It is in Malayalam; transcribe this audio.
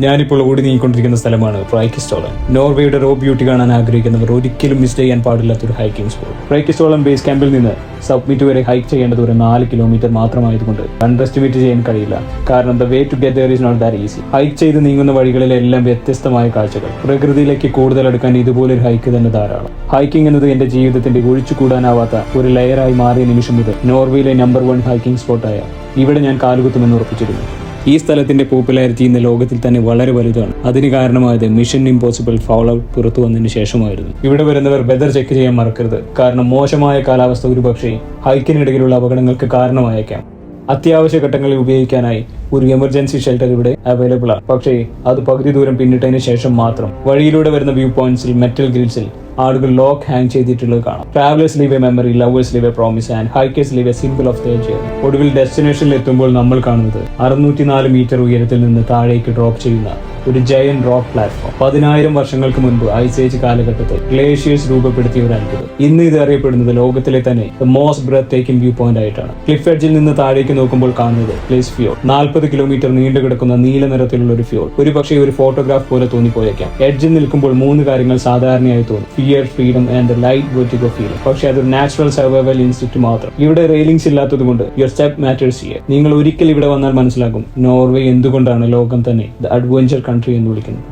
ഞാനിപ്പോൾ ഓടി നീങ്ങിക്കൊണ്ടിരിക്കുന്ന സ്ഥലമാണ് ഫ്രൈക്കിസ്റ്റോളൻ. നോർവേയുടെ റോ ബ്യൂട്ടി കാണാൻ ആഗ്രഹിക്കുന്നവർ ഒരിക്കലും മിസ് ചെയ്യാൻ പാടില്ലാത്തൊരു ഹൈക്കിംഗ് സ്പോട്ട്. ഫ്രൈക്കിസ്റ്റോളൻ ബേസ് ക്യാമ്പിൽ നിന്ന് സബ്മിറ്റ് വരെ ഹൈക്ക് ചെയ്യേണ്ട ദൂരം 4 കിലോമീറ്റർ മാത്രമായതുകൊണ്ട് അണ്ടർ എസ്റ്റിമേറ്റ് ചെയ്യാൻ കഴിയില്ല. കാരണം the way to get there is not that easy. Hike ചെയ്ത് നീങ്ങുന്ന വഴികളിലെല്ലാം വ്യത്യസ്തമായ കാഴ്ചകൾ. പ്രകൃതിയിലേക്ക് കൂടുതൽ അടുക്കാൻ ഇതുപോലൊരു ഹൈക്ക് തന്നെ ധാരാളം. ഹൈക്കിംഗ് എന്നത് എന്റെ ജീവിതത്തിന്റെ ഒഴിച്ചുകൂടാനാവാത്ത ഒരു ലെയറായി മാറിയ നിമിഷം മുതൽ നോർവേയിലെ നമ്പർ 1 ഹൈക്കിംഗ് സ്പോട്ടായ ഇവിടെ ഞാൻ കാലുകുത്തുമെന്ന് ഉറപ്പിച്ചിരുന്നു. ഈ സ്ഥലത്തിന്റെ പോപ്പുലാരിറ്റി ഇന്ന് ലോകത്തിൽ തന്നെ വളരെ വലുതാണ്. അതിന് കാരണമായത് മിഷൻ ഇമ്പോസിബിൾ ഫാൾ ഔട്ട് പുറത്തു വന്നതിന് ശേഷമായിരുന്നു. ഇവിടെ വരുന്നവർ വെതർ ചെക്ക് ചെയ്യാൻ മറക്കരുത്. കാരണം മോശമായ കാലാവസ്ഥ ഒരുപക്ഷേ ഹൈക്കിനിടയിലുള്ള അപകടങ്ങൾക്ക് കാരണമായേക്കാം. അത്യാവശ്യ ഘട്ടങ്ങളിൽ ഉപയോഗിക്കാനായി ഒരു എമർജൻസി ഷെൽട്ടർ ഇവിടെ അവൈലബിൾ ആണ്. പക്ഷേ അത് പകുതി ദൂരം പിന്നിട്ടതിന് ശേഷം മാത്രം. വഴിയിലൂടെ വരുന്ന വ്യൂ പോയിന്റ്സിൽ മെറ്റൽ ഗ്രിൽസിൽ ആളുകൾ ലോക്ക് ഹാങ് ചെയ്തിട്ടുള്ളത് കാണാം. Travellers leave A memory, lovers leave A promise and hikers leave A simple of their journey. ഒടുവിൽ ഡെസ്റ്റിനേഷനിൽ എത്തുമ്പോൾ നമ്മൾ കാണുന്നത് 604 മീറ്റർ ഉയരത്തിൽ നിന്ന് താഴേക്ക് ഡ്രോപ്പ് ചെയ്യുന്ന ഒരു ജയന്റ് റോക്ക് പ്ലാറ്റ്ഫോം. 10,000 വർഷങ്ങൾക്ക് മുൻപ് ഐസ് ഏജ് കാലഘട്ടത്തിൽ ഗ്ലേഷ്യേഴ്സ് രൂപപ്പെടുത്തിയ ഒരു അത്ഭുതം. ഇന്ന് ഇത് അറിയപ്പെടുന്നത് ലോകത്തിലെ തന്നെ most breathtaking view point ആയിട്ടാണ്. ക്ലിഫ് എഡ്ജിൽ നിന്ന് താഴേക്ക് നോക്കുമ്പോൾ കാണുന്നത് പ്ലേസ് ഫ്യോർഡ്. 40 കിലോമീറ്റർ നീണ്ടു കിടക്കുന്ന നീല നിറത്തിലുള്ള ഒരു ഫ്യോർഡ്. ഒരു പക്ഷേ ഒരു ഫോട്ടോഗ്രാഫ് പോലെ തോന്നിപ്പോയേക്കാം. എഡ്ജിൽ നിൽക്കുമ്പോൾ 3 കാര്യങ്ങൾ സാധാരണയായി തോന്നും: fear, freedom and light vertigo feeling. പക്ഷേ അതൊരു നാച്ചുറൽ സർവൈവൽ ഇൻസ്റ്റിക്ട് മാത്രം. ഇവിടെ റെയിലിംഗ്സ് ഇല്ലാത്തതുകൊണ്ട് യുവർ സ്റ്റെപ്പ് മാറ്റേഴ്സ് ഹിയർ. നിങ്ങൾ ഒരിക്കൽ ഇവിടെ വന്നാൽ മനസ്സിലാകും നോർവേ എന്തുകൊണ്ടാണ് ലോകം തന്നെ ദ അഡ്വഞ്ചർ കൺട്രി എന്ന് വിളിക്കുന്നത്.